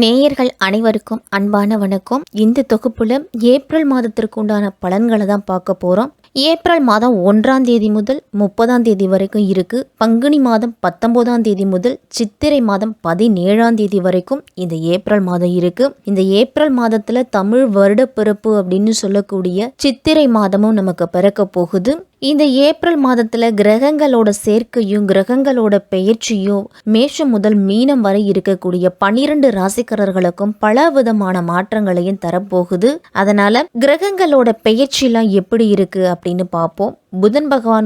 நேயர்கள் அனைவருக்கும் அன்பான வணக்கம். இந்த தொகுப்புல ஏப்ரல் மாதத்திற்கு உண்டான பலன்களை தான் பார்க்க போறோம். ஏப்ரல் மாதம் 1ஆம் தேதி முதல் 30ஆம் தேதி வரைக்கும் இருக்கு. பங்குனி மாதம் 19ஆம் தேதி முதல் சித்திரை மாதம் 17ஆம் தேதி வரைக்கும் இந்த ஏப்ரல் மாதம் இருக்கு. இந்த ஏப்ரல் மாதத்துல தமிழ் வருட பிறப்பு அப்படின்னு சொல்லக்கூடிய சித்திரை மாதமும் நமக்கு பிறக்க போகுது. இந்த ஏப்ரல் மாதத்துல கிரகங்களோட சேர்க்கையும் கிரகங்களோட பெயர்ச்சியும் மேஷம் முதல் மீனம் வரை இருக்கக்கூடிய 12 ராசிக்காரர்களுக்கும் பல விதமான மாற்றங்களையும் தரப்போகுது. அதனால கிரகங்களோட பெயர்ச்சிலாம் எப்படி இருக்கு அப்படின்னு பார்ப்போம். புதன் பகவான்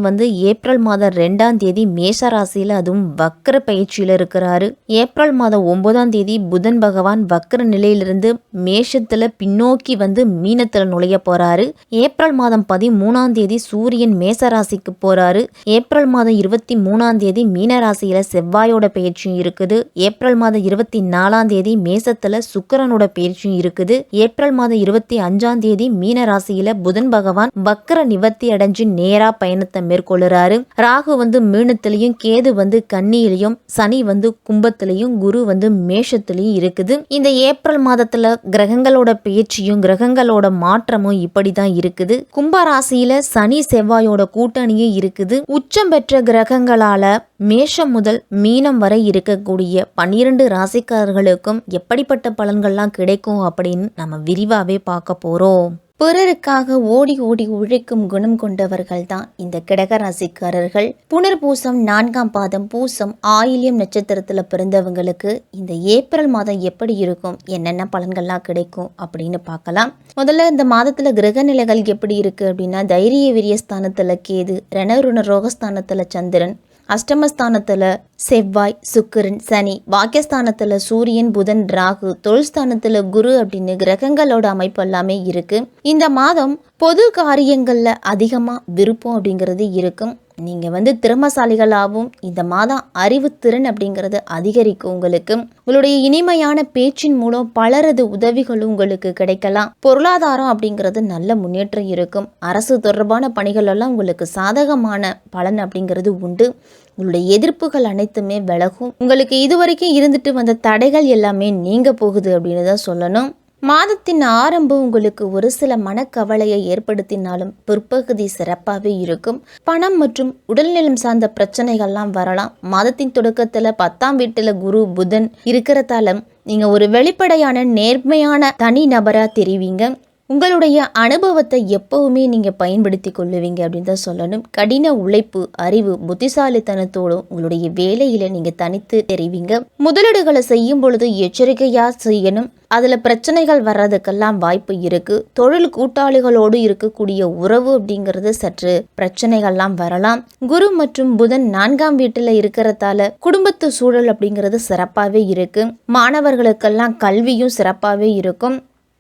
ஏப்ரல் மாதம் 2ஆம் தேதி மேஷ ராசியில அதுவும் வக்ர பயிற்சியில இருக்கிறாரு. ஏப்ரல் மாதம் 9ஆம் தேதி புதன் பகவான் வக்ர நிலையிலிருந்து மேஷத்துல பின்னோக்கி மீனத்துல நுழைய போறாரு. ஏப்ரல் மாதம் 13ஆம் தேதி சூரியன் மேச ராசிக்கு போறாரு. ஏப்ரல் மாதம் 23ஆம் தேதி மீன ராசியில செவ்வாயோட பயிற்சியும் இருக்குது. ஏப்ரல் மாதம் 24ஆம் தேதி மேசத்துல சுக்கிரனோட பயிற்சியும் இருக்குது. ஏப்ரல் மாதம் 25ஆம் தேதி மீன ராசியில புதன் பகவான் வக்ர நிவர்த்தி அடைஞ்சு நேரா பயணத்தை மேற்கொள்ளுறாரு. ராகு மீனத்திலையும், கேது கன்னியிலையும், சனி கும்பத்திலையும், குரு மேஷத்திலையும் இருக்குது. இந்த ஏப்ரல் மாதத்துல கிரகங்களோட பயிற்சியும் கிரகங்களோட மாற்றமும் இப்படிதான் இருக்குது. கும்ப ராசியில சனி செவ்வாயோட கூட்டணியும் இருக்குது. உச்சம் பெற்ற கிரகங்களால மேஷம் முதல் மீனம் வரை இருக்கக்கூடிய 12 ராசிக்காரர்களுக்கும் எப்படிப்பட்ட பலன்கள்லாம் கிடைக்கும் அப்படின்னு நம்ம விரிவாவே பார்க்க போறோம். பிறருக்காக ஓடி ஓடி உழைக்கும் குணம் கொண்டவர்கள் தான் இந்த கடக ராசிக்காரர்கள். புனர்பூசம் 4ஆம் பாதம், பூசம், ஆயில்யம் நட்சத்திரத்துல பிறந்தவங்களுக்கு இந்த ஏப்ரல் மாதம் எப்படி இருக்கும், என்னென்ன பலன்கள்லாம் கிடைக்கும் அப்படின்னு பார்க்கலாம். முதல்ல இந்த மாதத்துல கிரக நிலைகள் எப்படி இருக்கு அப்படின்னா, தைரிய வீரிய ஸ்தானத்துல கேது, ரணருண ரோகஸ்தானத்துல சந்திரன், அஷ்டமஸ்தானத்துல செவ்வாய், சுக்கிரன், சனி, பாக்கியஸ்தானத்துல சூரியன், புதன், ராகு, தொழில் ஸ்தானத்துல குரு அப்படின்னு கிரகங்களோட அமைப்பு எல்லாமே இருக்கு. இந்த மாதம் பொது காரியங்கள்ல அதிகமா விருப்பம் அப்படிங்கிறது இருக்கும். நீங்க திறமசாலிகளாகவும் இந்த மாதம் அறிவுத்திறன் அப்படிங்கிறது அதிகரிக்கும். உங்களுடைய இனிமையான பேச்சின் மூலம் பலரது உதவிகளும் உங்களுக்கு கிடைக்கலாம். பொருளாதாரம் அப்படிங்கிறது நல்ல முன்னேற்றம் இருக்கும். அரசு தொடர்பான பணிகள் எல்லாம் உங்களுக்கு சாதகமான பலன் அப்படிங்கிறது உண்டு. உங்களுடைய எதிர்ப்புகள் அனைத்துமே விலகும். உங்களுக்கு இதுவரைக்கும் இருந்துட்டு வந்த தடைகள் எல்லாமே நீங்க போகுது அப்படின்னு தான் சொல்லணும். மாதத்தின் ஆரம்பம் உங்களுக்கு ஒரு சில மனக்கவலையை ஏற்படுத்தினாலும் பிற்பகுதி சிறப்பாகவே இருக்கும். பணம் மற்றும் உடல்நலம் சார்ந்த பிரச்சனைகள்லாம் வரலாம். மாதத்தின் தொடக்கத்துல 10ஆம் வீட்டுல குரு புதன் இருக்கிறதால நீங்க ஒரு வெளிப்படையான நேர்மையான தனி நபரா தெரிவிங்க. உங்களுடைய அனுபவத்தை எப்பவுமே நீங்க பயன்படுத்தி கொள்ளுவீங்க அப்படின்னு தான் சொல்லணும். கடின உழைப்பு, அறிவு, புத்திசாலித்தனத்தோடும் உங்களுடைய வேலையில நீங்க தனித்து தெரிவிங்க. முதலீடுகளை செய்யும் பொழுது எச்சரிக்கையா செய்யணும். அதுல பிரச்சனைகள் வர்றதுக்கெல்லாம் வாய்ப்பு இருக்கு. தொழில் கூட்டாளிகளோடு இருக்கக்கூடிய உறவு அப்படிங்கிறது சற்று பிரச்சனைகள்லாம் வரலாம். குரு மற்றும் புதன் 4ஆம் வீட்டுல இருக்கிறதால குடும்பத்து சூழல் அப்படிங்கிறது சிறப்பாவே இருக்கு. மாணவர்களுக்கெல்லாம் கல்வியும் சிறப்பாவே இருக்கும்.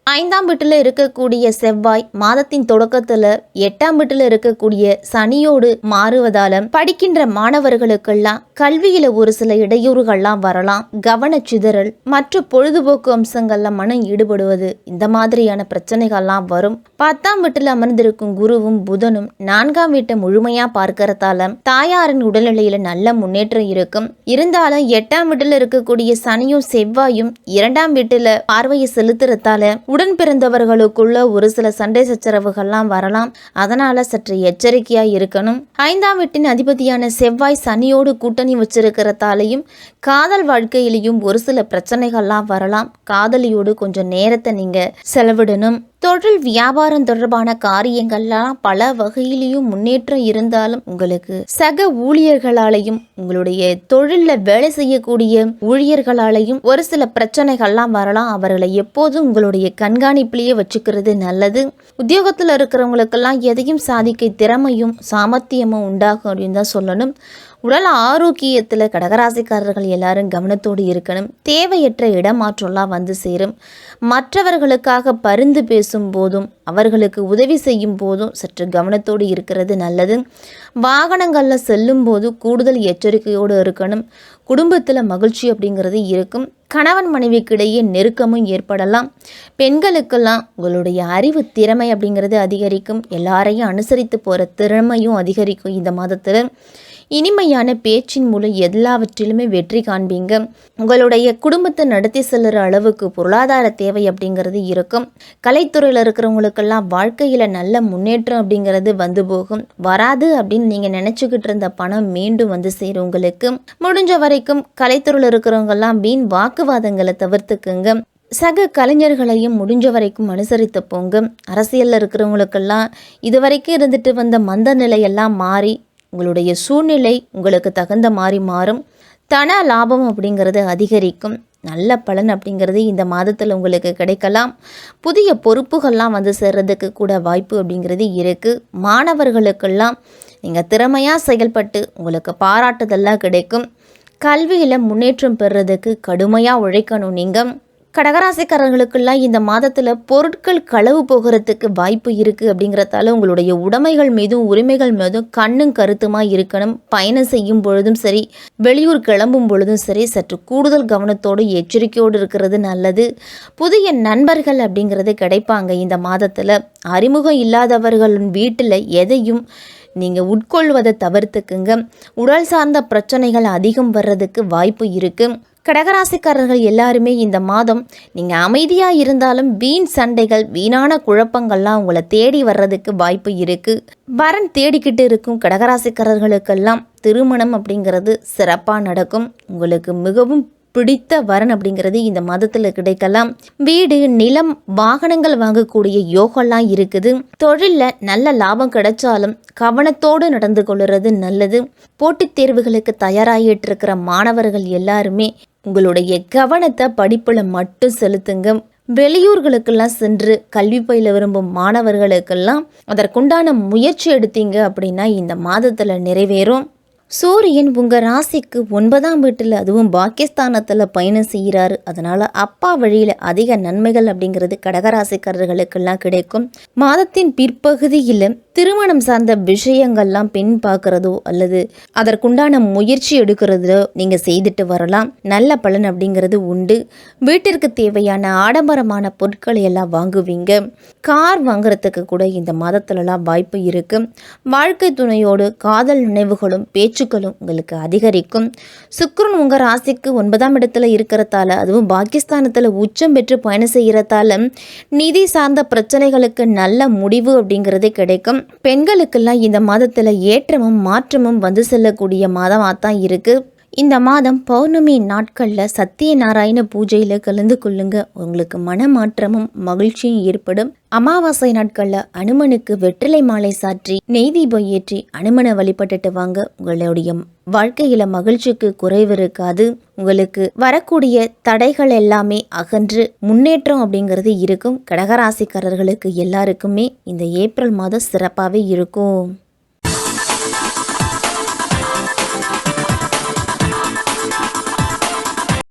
5ஆம் வீட்டுல இருக்கக்கூடிய செவ்வாய் மாதத்தின் தொடக்கத்துல 8ஆம் வீட்டுல இருக்கக்கூடிய சனியோடு மாறுவதால படிக்கின்ற மாணவர்களுக்கெல்லாம் கல்வியில ஒரு சில இடையூறுகள்லாம் வரலாம். கவனச்சிதறல், மற்ற பொழுதுபோக்கு அம்சங்கள்ல மனம் ஈடுபடுவது, இந்த மாதிரியான பிரச்சனைகள்லாம் வரும். 10ஆம் வீட்டுல அமர்ந்திருக்கும் குருவும் புதனும் 4ஆம் வீட்டை முழுமையா பார்க்கறதால தாயாரின் உடல்நிலையில நல்ல முன்னேற்றம் இருக்கும். இருந்தாலும் 8ஆம் வீட்டுல இருக்கக்கூடிய சனியும் செவ்வாயும் 2ஆம் வீட்டுல பார்வையை செலுத்துறதால உடன் பிறந்தவர்களுக்குள்ள ஒரு சில சண்டை சச்சரவுகள்லாம் வரலாம். அதனால சற்று எச்சரிக்கையா இருக்கணும். 5ஆம் வீட்டின் அதிபதியான செவ்வாய் சனியோடு கூட்டணி வச்சிருக்கிறதாலையும் காதல் வாழ்க்கையிலையும் ஒரு சில பிரச்சனைகள்லாம் வரலாம். காதலியோடு கொஞ்சம் நேரத்தை நீங்க செலவிடணும். தொழில் வியாபாரம் தொடர்பான காரியங்கள்லாம் பல வகையிலையும் முன்னேற்றம் இருந்தாலும் உங்களுக்கு சக ஊழியர்களாலையும் உங்களுடைய தொழில்ல வேலை செய்யக்கூடிய ஊழியர்களாலையும் ஒரு சில பிரச்சனைகள்லாம் வரலாம். அவர்களை எப்போதும் உங்களுடைய கண்காணிப்பிலேயே வச்சுக்கிறது நல்லது. உத்தியோகத்துல இருக்கிறவங்களுக்கெல்லாம் எதையும் சாதிக்க திறமையும் சாமர்த்தியமும் உண்டாகும் அப்படின்னு தான் சொல்லணும். உடல் ஆரோக்கியத்துல கடகராசிக்காரர்கள் எல்லாரும் கவனத்தோடு இருக்கணும். தேவையற்ற இடமாற்றம்லாம் சேரும். மற்றவர்களுக்காக பரிந்து பேசும் போதும் அவர்களுக்கு உதவி செய்யும் போதும் சற்று கவனத்தோடு இருக்கிறது நல்லது. வாகனங்கள்ல செல்லும் போது கூடுதல் எச்சரிக்கையோடு இருக்கணும். குடும்பத்துல மகிழ்ச்சி அப்படிங்கிறது இருக்கும். கணவன் மனைவிக்கிடையே நெருக்கமும் ஏற்படலாம். பெண்களுக்கெல்லாம் உங்களுடைய அறிவு திறமை அப்படிங்கிறது அதிகரிக்கும். எல்லாரையும் அனுசரித்து போற திறமையும் அதிகரிக்கும். இந்த மாதத்துல இனிமையான பேச்சின் மூலம் எல்லாவற்றிலுமே வெற்றி காண்பீங்க. உங்களுடைய குடும்பத்தை நடத்தி செல்லுற அளவுக்கு பொருளாதார தேவை அப்படிங்கிறது இருக்கும். கலைத்துறையில் இருக்கிறவங்களுக்கெல்லாம் வாழ்க்கையில் நல்ல முன்னேற்றம் அப்படிங்கிறது வந்து போகும். வராது அப்படின்னு நீங்கள் நினச்சிக்கிட்டு இருந்த பணம் மீண்டும் வந்து சேரும். உங்களுக்கு முடிஞ்ச வரைக்கும் கலைத்துறையில் இருக்கிறவங்கெல்லாம் வீண் வாக்குவாதங்களை தவிர்த்துக்குங்க. சக கலைஞர்களையும் முடிஞ்ச வரைக்கும் அனுசரித்து போங்க. அரசியலில் இருக்கிறவங்களுக்கெல்லாம் இதுவரைக்கும் இருந்துட்டு வந்த மந்த நிலையெல்லாம் மாறி உங்களுடைய சூழ்நிலை உங்களுக்கு தகுந்த மாதிரி மாறும். தன லாபம் அப்படிங்கிறது அதிகரிக்கும். நல்ல பலன் அப்படிங்கிறது இந்த மாதத்தில் உங்களுக்கு கிடைக்கலாம். புதிய பொறுப்புகள்லாம் வந்து சேர்றதுக்கு கூட வாய்ப்பு அப்படிங்கிறது இருக்குது. மாணவர்களுக்கெல்லாம் நீங்கள் திறமையாக செயல்பட்டு உங்களுக்கு பாராட்டுதெல்லாம் கிடைக்கும். கல்வியில் முன்னேற்றம் பெறுறதுக்கு கடுமையாக உழைக்கணும். நீங்கள் கடகராசிக்காரர்களுக்கெல்லாம் இந்த மாதத்தில் பொருட்கள் களவு போகிறதுக்கு வாய்ப்பு இருக்குது. அப்படிங்கிறதால உங்களுடைய உடைமைகள் மீதும் உரிமைகள் மீதும் கண்ணும் கருத்துமாக இருக்கணும். பயணம் செய்யும் பொழுதும் சரி, வெளியூர் கிளம்பும் பொழுதும் சரி, சற்று கூடுதல் கவனத்தோடு எச்சரிக்கையோடு இருக்கிறது நல்லது. புதிய நண்பர்கள் அப்படிங்கிறது கிடைப்பாங்க இந்த மாதத்தில். அறிமுகம் இல்லாதவர்களின் வீட்டில் எதையும் நீங்கள் உட்கொள்வதை தவிர்த்துக்குங்க. உடல் சார்ந்த பிரச்சனைகள் அதிகம் வர்றதுக்கு வாய்ப்பு இருக்குது. கடகராசிக்காரர்கள் எல்லாருமே இந்த மாதம் நீங்கள் அமைதியாக இருந்தாலும் வீண் சண்டைகள், வீணான குழப்பங்கள்லாம் உங்களை தேடி வர்றதுக்கு வாய்ப்பு இருக்குது. வரன் தேடிக்கிட்டு இருக்கும் கடகராசிக்காரர்களுக்கெல்லாம் திருமணம் அப்படிங்கிறது சிறப்பாக நடக்கும். உங்களுக்கு மிகவும் பிடித்த வரன் அப்படிங்கிறது இந்த மாதத்தில் கிடைக்கலாம். வீடு, நிலம், வாகனங்கள் வாங்கக்கூடிய யோகம்லாம் இருக்குது. தொழிலில் நல்ல லாபம் கிடைச்சாலும் கவனத்தோடு நடந்து கொள்ளுறது நல்லது. போட்டித் தேர்வுகளுக்கு தயாராகிட்டு இருக்கிற மாணவர்கள் எல்லாருமே உங்களுடைய கவனத்தை படிப்பில் மட்டும் செலுத்துங்க. வெளியூர்களுக்கெல்லாம் சென்று கல்வி பயில விரும்பும் மாணவர்களுக்கெல்லாம் அதற்குண்டான முயற்சி எடுத்தீங்க அப்படின்னா இந்த மாதத்தில் நிறைவேறும். சூரியன் உங்கள் ராசிக்கு 9ஆம் வீட்டில், அதுவும் பாக்கியஸ்தானத்தில் பயணம் செய்கிறாரு. அதனால் அப்பா வழியில் அதிக நன்மைகள் அப்படிங்கிறது கடகராசிக்காரர்களுக்கெல்லாம் கிடைக்கும். மாதத்தின் பிற்பகுதியில் திருமணம் சார்ந்த விஷயங்கள்லாம் பெண் பார்க்குறதோ அல்லது அதற்குண்டான முயற்சி எடுக்கிறதோ நீங்கள் செய்துட்டு வரலாம். நல்ல பலன் அப்படிங்கிறது உண்டு. வீட்டிற்கு தேவையான ஆடம்பரமான பொருட்களை எல்லாம் வாங்குவீங்க. கார் வாங்குறதுக்கு கூட இந்த மாதத்துலலாம் வாய்ப்பு இருக்குது. வாழ்க்கை துணையோடு காதல் நினைவுகளும் பேச்சுக்களும் உங்களுக்கு அதிகரிக்கும். சுக்கிரன் உங்கள் ராசிக்கு 9ஆம் இடத்துல இருக்கிறதால, அதுவும் பாகிஸ்தானத்தில் உச்சம் பெற்று பயணம் செய்கிறதால நிதி சார்ந்த பிரச்சனைகளுக்கு நல்ல முடிவு அப்படிங்கிறது கிடைக்கும். பெண்களுக்கெல்லாம் இந்த மாதத்தில் ஏற்றமும் மாற்றமும் வந்து செல்லக்கூடிய மாதமாக தான் இருக்குது. இந்த மாதம் பௌர்ணமி நாட்களில் சத்தியநாராயண பூஜையில் கலந்து கொள்ளுங்க. உங்களுக்கு மனமாற்றமும் மகிழ்ச்சியும் ஏற்படும். அமாவாசை நாட்களில் அனுமனுக்கு வெற்றிலை மாலை சாற்றி நெய் தீபம் ஏற்றி அனுமனை வழிபட்டுட்டு வாங்க. உங்களுடைய வாழ்க்கையில் மகிழ்ச்சிக்கு குறைவு இருக்காது. உங்களுக்கு வரக்கூடிய தடைகள் எல்லாமே அகன்று முன்னேற்றம் அப்படிங்கிறது இருக்கும். கடகராசிக்காரர்களுக்கு எல்லாருக்குமே இந்த ஏப்ரல் மாதம் சிறப்பாகவே இருக்கும்.